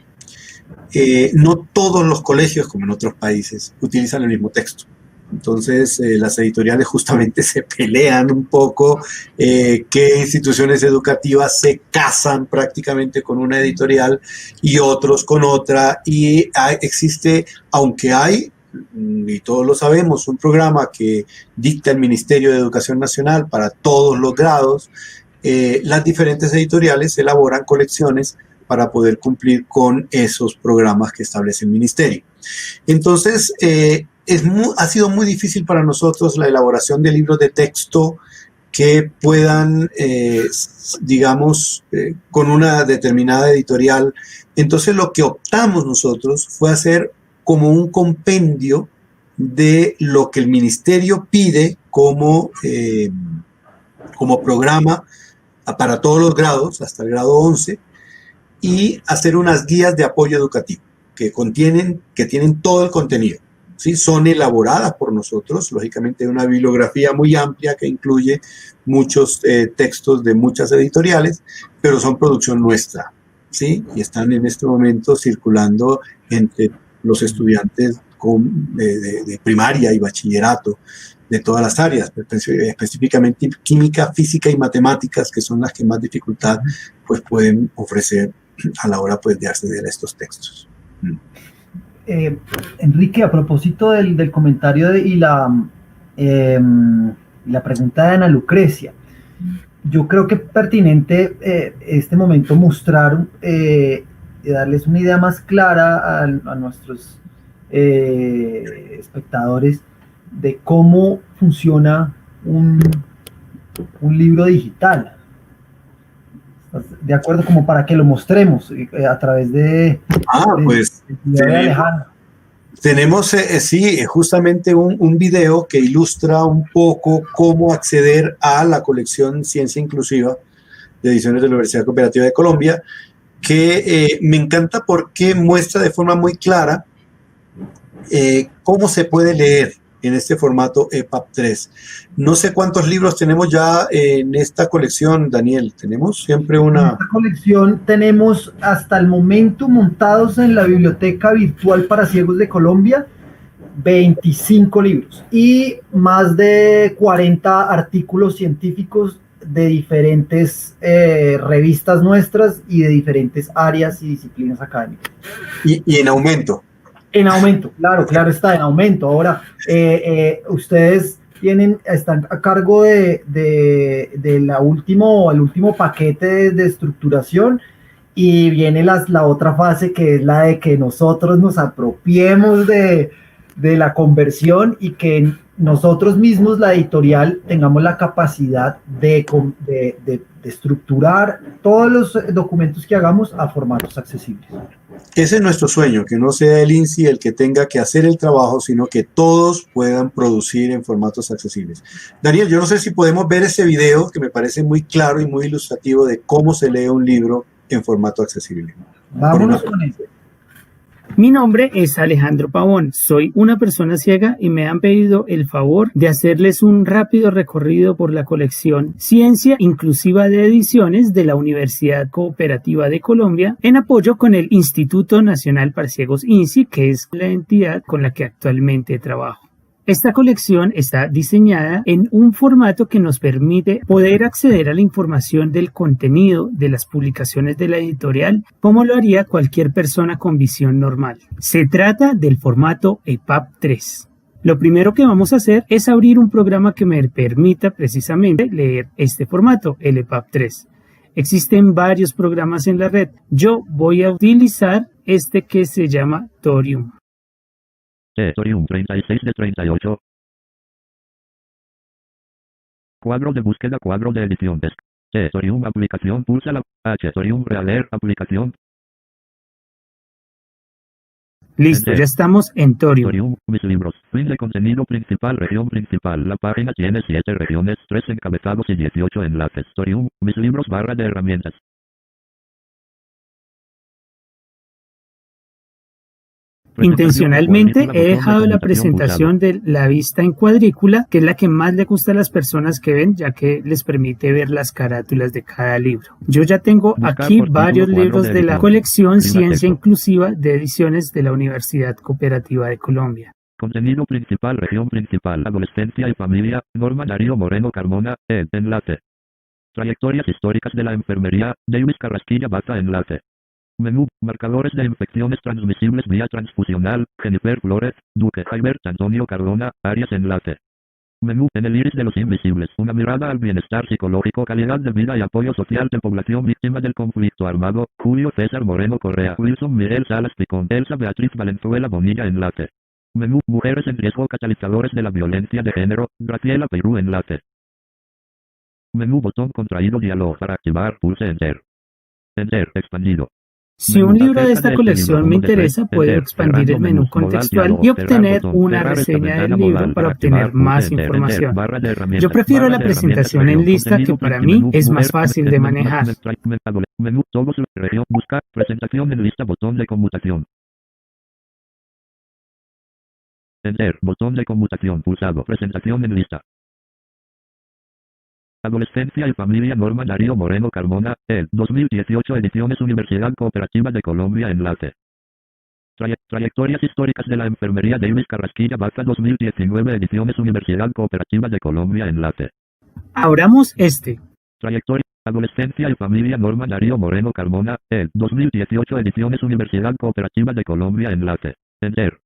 no todos los colegios, como en otros países, utilizan el mismo texto. Entonces, las editoriales justamente se pelean un poco, qué instituciones educativas se casan prácticamente con una editorial y otros con otra, y existe, aunque hay, y todos lo sabemos, un programa que dicta el Ministerio de Educación Nacional para todos los grados, las diferentes editoriales elaboran colecciones para poder cumplir con esos programas que establece el Ministerio. Entonces, ha sido muy difícil para nosotros la elaboración de libros de texto que puedan, digamos, con una determinada editorial. Entonces, lo que optamos nosotros fue hacer como un compendio de lo que el ministerio pide como programa para todos los grados, hasta el grado 11, y hacer unas guías de apoyo educativo que tienen todo el contenido. ¿Sí? Son elaboradas por nosotros, lógicamente una bibliografía muy amplia que incluye muchos textos de muchas editoriales, pero son producción nuestra, ¿sí? Y están en este momento circulando entre los estudiantes de primaria y bachillerato de todas las áreas, específicamente química, física y matemáticas, que son las que más dificultad pues, pueden ofrecer a la hora pues, de acceder a estos textos. Enrique, a propósito del comentario y la pregunta de Ana Lucrecia, yo creo que es pertinente este momento mostrar y darles una idea más clara a nuestros espectadores de cómo funciona un libro digital. ¿Estás de acuerdo? Como para que lo mostremos a través de... pues tenemos sí, justamente un video que ilustra un poco cómo acceder a la colección Ciencia Inclusiva de Ediciones de la Universidad Cooperativa de Colombia, que me encanta porque muestra de forma muy clara cómo se puede leer en este formato EPUB 3. No sé cuántos libros tenemos ya en esta colección, Daniel. ¿Tenemos siempre una...? En esta colección tenemos hasta el momento montados en la Biblioteca Virtual para Ciegos de Colombia 25 libros y más de 40 artículos científicos de diferentes revistas nuestras y de diferentes áreas y disciplinas académicas. Y en aumento. En aumento, claro, está en aumento. Ahora, ustedes están a cargo el último paquete de estructuración y viene la otra fase que es la de que nosotros nos apropiemos de la conversión y que nosotros mismos, la editorial, tengamos la capacidad de estructurar todos los documentos que hagamos a formatos accesibles. Ese es nuestro sueño, que no sea el INSI el que tenga que hacer el trabajo, sino que todos puedan producir en formatos accesibles. Daniel, yo no sé si podemos ver ese video que me parece muy claro y muy ilustrativo de cómo se lee un libro en formato accesible. Vámonos con eso. Mi nombre es Alejandro Pavón, soy una persona ciega y me han pedido el favor de hacerles un rápido recorrido por la colección Ciencia Inclusiva de Ediciones de la Universidad Cooperativa de Colombia en apoyo con el Instituto Nacional para Ciegos INSI, que es la entidad con la que actualmente trabajo. Esta colección está diseñada en un formato que nos permite poder acceder a la información del contenido de las publicaciones de la editorial como lo haría cualquier persona con visión normal. Se trata del formato EPUB 3. Lo primero que vamos a hacer es abrir un programa que me permita precisamente leer este formato, el EPUB 3. Existen varios programas en la red. Yo voy a utilizar este que se llama Thorium. Thorium 36 de 38. Cuadro de búsqueda, cuadro de edición. Thorium aplicación, pulsa la Thorium Reader aplicación. Listo, ya estamos en Thorium. Thorium, mis libros. Fin de contenido principal, región principal. La página tiene 7 regiones, 3 encabezados y 18 enlaces. Thorium, mis libros, barra de herramientas. Intencionalmente he dejado la presentación de la vista en cuadrícula, que es la que más le gusta a las personas que ven, ya que les permite ver las carátulas de cada libro. Yo ya tengo aquí varios libros de la colección Ciencia Inclusiva de Ediciones de la Universidad Cooperativa de Colombia. Contenido principal, región principal, adolescencia y familia, Norma Darío Moreno Carmona, ed. Enlace. Trayectorias históricas de la enfermería, Davis Carrasquilla Baza, enlace. Menú, marcadores de infecciones transmisibles vía transfusional, Jennifer Flores, Duque, Jaibert Antonio Cardona, Arias, enlace. Menú, en el iris de los invisibles, una mirada al bienestar psicológico, calidad de vida y apoyo social de población víctima del conflicto armado, Julio César Moreno Correa, Wilson Miguel Salas Picón, Elsa Beatriz Valenzuela Bonilla, enlace. Menú, mujeres en riesgo, catalizadores de la violencia de género, Graciela Perú, enlace. Menú, botón contraído, diálogo para activar, pulse Enter. Enter, expandido. Si un libro de esta colección me interesa, puedo expandir el menú contextual y obtener una reseña del libro para obtener más información. Yo prefiero la presentación en lista, que para mí es más fácil de manejar. Menú, todos, región, buscar, presentación en lista, botón de conmutación. Enter, botón de conmutación pulsado, presentación en lista. Adolescencia y familia, Norma Darío Moreno Carmona, ed. 2018, ediciones Universidad Cooperativa de Colombia, enlace. Trayectorias históricas de la enfermería, Davis Carrasquilla Baza, 2019, ediciones Universidad Cooperativa de Colombia, enlace. Abramos este. Trayectoria, adolescencia y familia, Norma Darío Moreno Carmona, ed. 2018, ediciones Universidad Cooperativa de Colombia, enlace. Enter.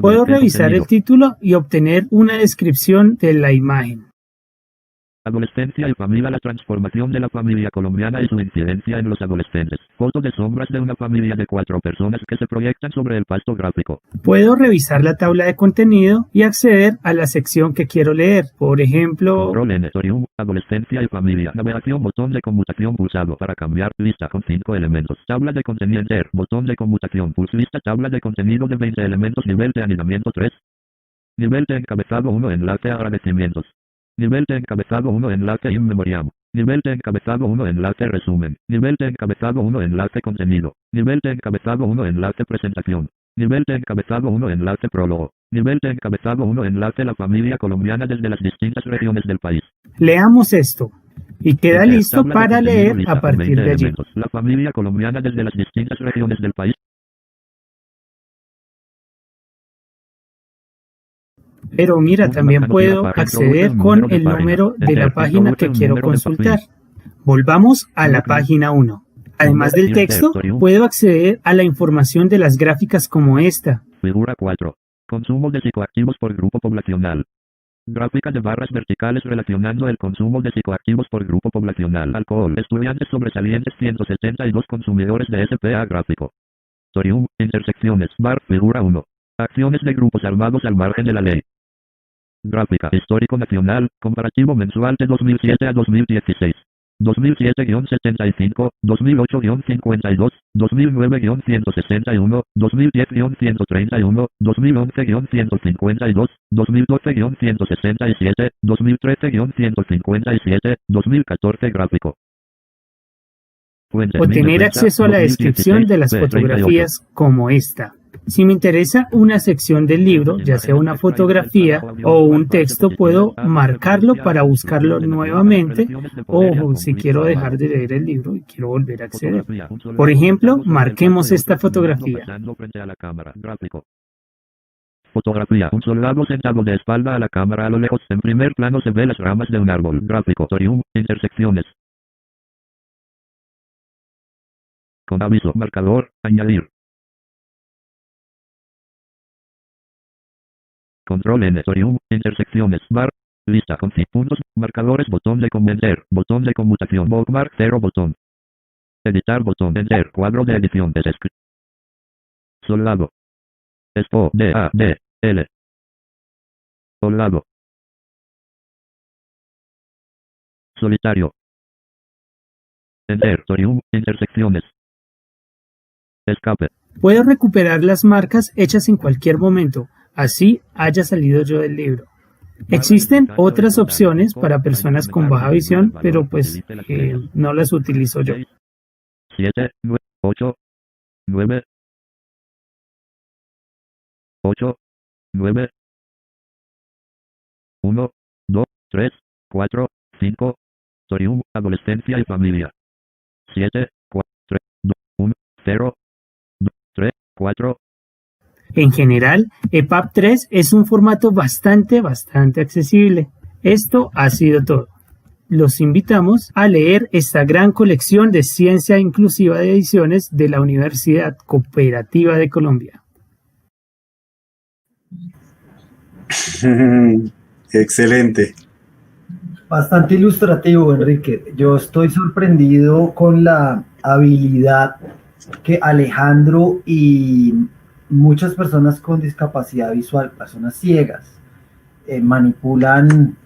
Puedo revisar el título y obtener una descripción de la imagen. Adolescencia y familia, la transformación de la familia colombiana y su incidencia en los adolescentes. Foto de sombras de una familia de 4 personas que se proyectan sobre el pasto gráfico. Puedo revisar la tabla de contenido y acceder a la sección que quiero leer. Por ejemplo, Control N, adolescencia y familia. Navegación, botón de conmutación pulsado para cambiar lista con 5 elementos. Tabla de contenido, Enter, botón de conmutación, pulse lista, tabla de contenido de 20 elementos, nivel de anidamiento 3. Nivel de encabezado 1, enlace a agradecimientos. Nivel de encabezado 1, enlace in memoriam. Nivel de encabezado 1, enlace resumen. Nivel de encabezado 1, enlace contenido. Nivel de encabezado 1, enlace presentación. Nivel de encabezado 1, enlace prólogo. Nivel de encabezado 1, enlace la familia colombiana desde las distintas regiones del país. Leamos esto. Y queda listo para leer a partir de allí. La familia colombiana desde las distintas regiones del país. Pero mira, también puedo acceder con el número de la página que quiero consultar. Volvamos a la página 1. Además del texto, puedo acceder a la información de las gráficas como esta. Figura 4. Consumo de psicoactivos por grupo poblacional. Gráfica de barras verticales relacionando el consumo de psicoactivos por grupo poblacional. Alcohol. Estudiantes sobresalientes 172 consumidores de SPA gráfico. Torium. Intersecciones. Bar. Figura 1. Acciones de grupos armados al margen de la ley. Gráfica. Histórico nacional. Comparativo mensual de 2007 a 2016. 2007-75, 2008-52, 2009-161, 2010-131, 2011-152, 2012-167, 2013-157, 2014 gráfico. O tener acceso a la descripción de las fotografías como esta. Si me interesa una sección del libro, ya sea una fotografía o un texto, puedo marcarlo para buscarlo nuevamente, o si quiero dejar de leer el libro y quiero volver a acceder. Por ejemplo, marquemos esta fotografía. Fotografía. Un soldado sentado de espalda a la cámara a lo lejos. En primer plano se ve las ramas de un árbol. Gráfico. Torium. Intersecciones. Con aviso. Marcador. Añadir. Control N. Torium. Intersecciones. Bar. Lista con 5 puntos. Marcadores. Botón de convencer. Botón de conmutación. Bookmark 0 botón. Editar botón. Enter. Cuadro de edición. Soldado. Expo. D-A-D-L. Soldado. Solitario. Enter. Torium. Intersecciones. Escape. Puedo recuperar las marcas hechas en cualquier momento, así haya salido yo del libro. Existen otras opciones para personas con baja visión, pero pues no las utilizo yo. 7, 9, 8, 9, 8, 9, 1, 2, 3, 4, 5, Torium, adolescencia y familia. 7, 4, 3, 2, 1, 0, 2, 3, 4. En general, EPUB 3 es un formato bastante accesible. Esto ha sido todo. Los invitamos a leer esta gran colección de ciencia inclusiva de ediciones de la Universidad Cooperativa de Colombia. Excelente. Bastante ilustrativo, Enrique. Yo estoy sorprendido con la habilidad que Alejandro y muchas personas con discapacidad visual, personas ciegas, manipulan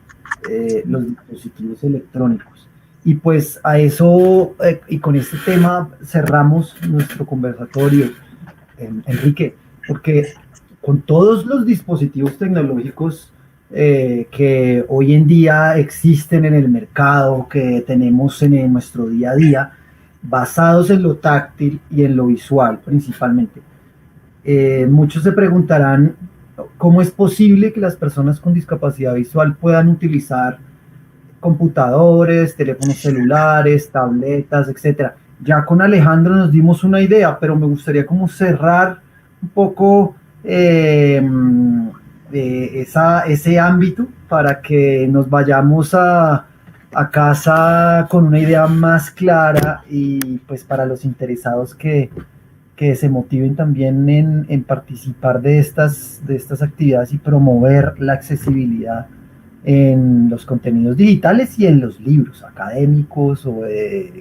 los dispositivos electrónicos. Y pues a eso, y con este tema cerramos nuestro conversatorio, Enrique, porque con todos los dispositivos tecnológicos que hoy en día existen en el mercado, que tenemos en nuestro día a día, basados en lo táctil y en lo visual principalmente, muchos se preguntarán cómo es posible que las personas con discapacidad visual puedan utilizar computadores, teléfonos celulares, tabletas, etcétera. Ya con Alejandro nos dimos una idea, pero me gustaría como cerrar un poco ese ámbito para que nos vayamos a casa con una idea más clara y pues para los interesados que se motiven también en participar de estas actividades y promover la accesibilidad en los contenidos digitales y en los libros académicos o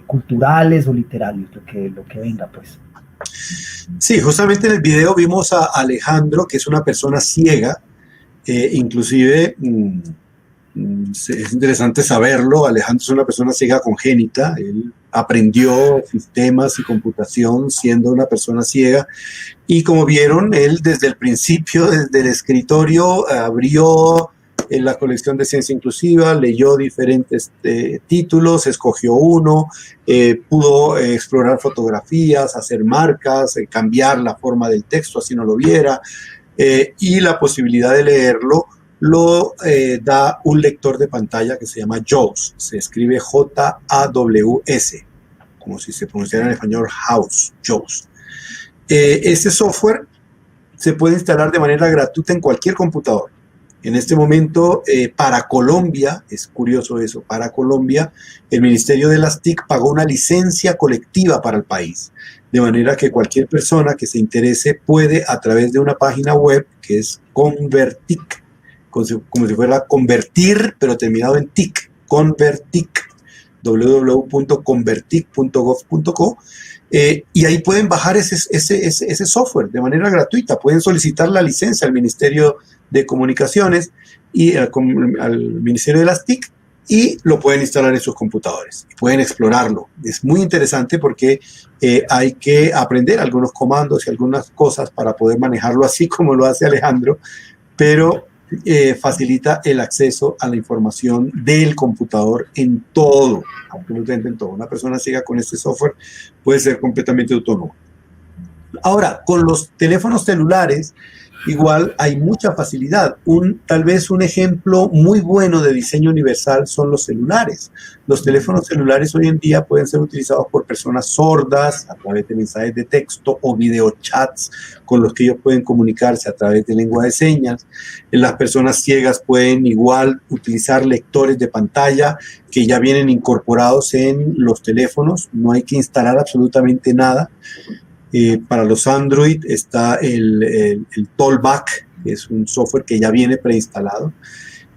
culturales o literarios, lo que venga pues. Sí, justamente en el video vimos a Alejandro, que es una persona ciega, inclusive es interesante saberlo. Alejandro es una persona ciega congénita, él aprendió sistemas y computación siendo una persona ciega, y como vieron, él desde el principio, desde el escritorio, abrió en la colección de ciencia inclusiva, leyó diferentes títulos, escogió uno, pudo explorar fotografías, hacer marcas, cambiar la forma del texto así no lo viera, y la posibilidad de leerlo lo da un lector de pantalla que se llama JAWS, se escribe J-A-W-S, como si se pronunciara en español house, JAWS. Este software se puede instalar de manera gratuita en cualquier computador. En este momento, para Colombia, es curioso eso, para Colombia, el Ministerio de las TIC pagó una licencia colectiva para el país, de manera que cualquier persona que se interese puede, a través de una página web que es Convertic, como si fuera convertir, pero terminado en TIC, Convertic, www.convertic.gov.co, y ahí pueden bajar ese software de manera gratuita, pueden solicitar la licencia al Ministerio de Comunicaciones y al Ministerio de las TIC y lo pueden instalar en sus computadores, pueden explorarlo. Es muy interesante porque hay que aprender algunos comandos y algunas cosas para poder manejarlo así como lo hace Alejandro, pero facilita el acceso a la información del computador en todo, absolutamente en todo. Una persona ciega con este software puede ser completamente autónoma. Ahora, con los teléfonos celulares, igual hay mucha facilidad. Tal vez un ejemplo muy bueno de diseño universal son los celulares. Los teléfonos celulares hoy en día pueden ser utilizados por personas sordas a través de mensajes de texto o videochats con los que ellos pueden comunicarse a través de lengua de señas. Las personas ciegas pueden igual utilizar lectores de pantalla que ya vienen incorporados en los teléfonos. No hay que instalar absolutamente nada. Para los Android está el Tollback, que es un software que ya viene preinstalado.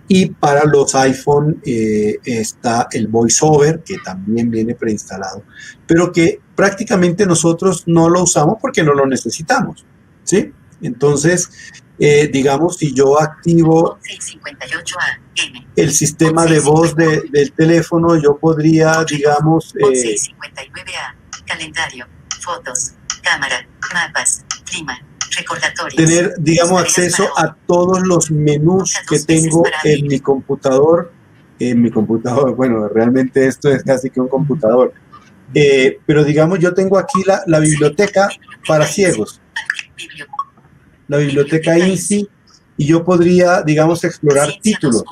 Y para los iPhone está el VoiceOver, que también viene preinstalado, pero que prácticamente nosotros no lo usamos porque no lo necesitamos, ¿sí? Entonces, digamos, si yo activo el sistema de voz del teléfono, yo podría, digamos... 659A, calendario, fotos, cámara, mapas, clima, recordatorios. Tener, digamos, acceso a todos los menús que tengo en mi computador. Bueno, realmente esto es casi que un computador. Pero digamos, yo tengo aquí la biblioteca para ciegos. La biblioteca INSI, y yo podría, digamos, explorar títulos.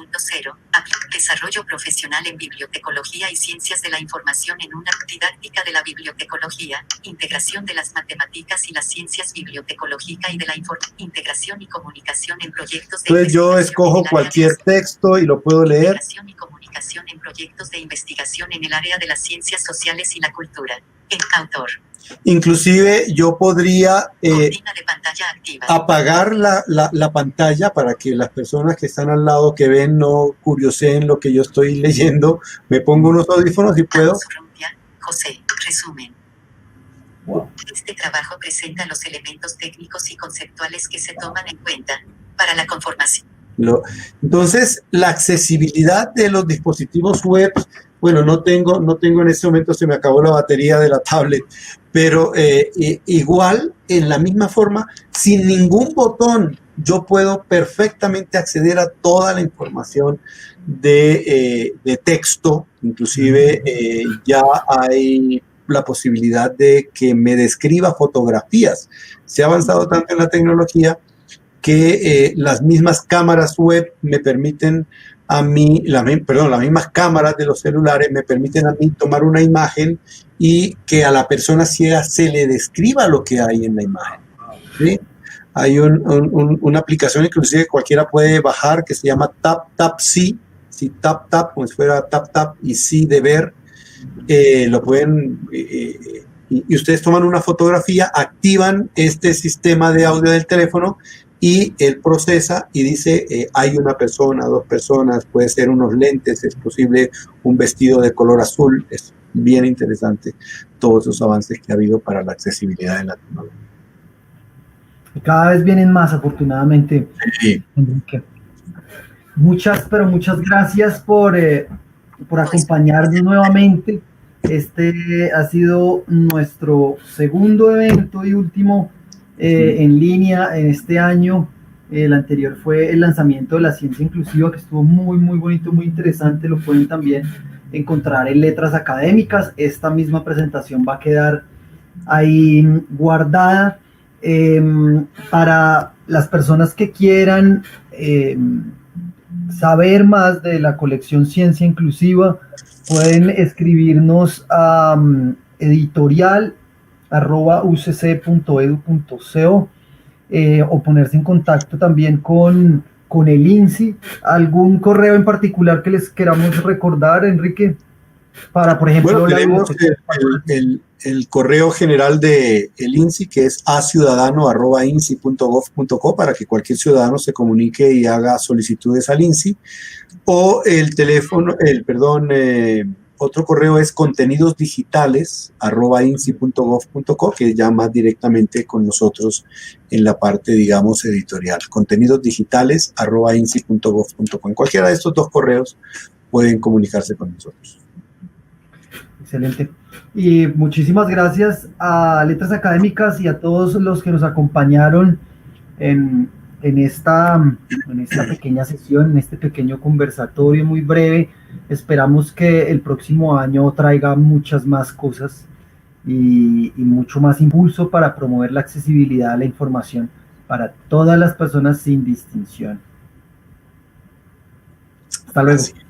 Desarrollo profesional en bibliotecología y ciencias de la información en una didáctica de la bibliotecología, integración de las matemáticas y las ciencias bibliotecológica y de la integración y comunicación en proyectos de Entonces yo investigación escojo en el área de cualquier las texto y lo puedo leer. integración y comunicación en proyectos de investigación en el área de las ciencias sociales y la cultura. En autor. Inclusive yo podría Cortina de pantalla activa. apagar la pantalla para que las personas que están al lado que ven no curioseen lo que yo estoy leyendo. Me pongo unos audífonos y puedo. Amos Urrutia, José, resumen. Wow. Este trabajo presenta los elementos técnicos y conceptuales que se toman en cuenta para la conformación. Entonces, la accesibilidad de los dispositivos web, bueno, no tengo en este momento, se me acabó la batería de la tablet, pero igual, en la misma forma, sin ningún botón, yo puedo perfectamente acceder a toda la información de texto, inclusive ya hay la posibilidad de que me describa fotografías. Se ha avanzado tanto en la tecnología que las mismas cámaras web me permiten a mí, las mismas cámaras de los celulares me permiten a mí tomar una imagen y que a la persona ciega se le describa lo que hay en la imagen, ¿sí? Hay una aplicación inclusive que cualquiera puede bajar que se llama TapTap-See, ¿sí? TapTap, como si fuera TapTap y sí de ver, lo pueden... y ustedes toman una fotografía, activan este sistema de audio del teléfono y él procesa y dice hay una persona, dos personas, puede ser unos lentes, es posible un vestido de color azul. Es bien interesante todos esos avances que ha habido para la accesibilidad de la tecnología. Cada vez vienen más, afortunadamente, Sí. Enrique. Pero muchas gracias por acompañarnos nuevamente. Este ha sido nuestro segundo evento y último en línea en este año. El anterior fue el lanzamiento de la ciencia inclusiva, que estuvo muy, muy bonito, muy interesante. Lo pueden también encontrar en Letras Académicas. Esta misma presentación va a quedar ahí guardada para las personas que quieran saber más de la colección Ciencia Inclusiva. Pueden escribirnos a editorial@ucc.edu.co o ponerse en contacto también con el INSI. ¿Algún correo en particular que les queramos recordar, Enrique? Para, por ejemplo, bueno, tenemos el correo general de el INSI, que es aciudadano@insi.gov.co, para que cualquier ciudadano se comunique y haga solicitudes al INSI. O el teléfono, otro correo es contenidosdigitales@insi.gov.co, que ya más directamente con nosotros en la parte, digamos, editorial. Contenidosdigitales@insi.gov.co. En cualquiera de estos dos correos pueden comunicarse con nosotros. Excelente. Y muchísimas gracias a Letras Académicas y a todos los que nos acompañaron en esta pequeña sesión, en este pequeño conversatorio muy breve. Esperamos que el próximo año traiga muchas más cosas y mucho más impulso para promover la accesibilidad a la información para todas las personas sin distinción. Hasta luego. Gracias.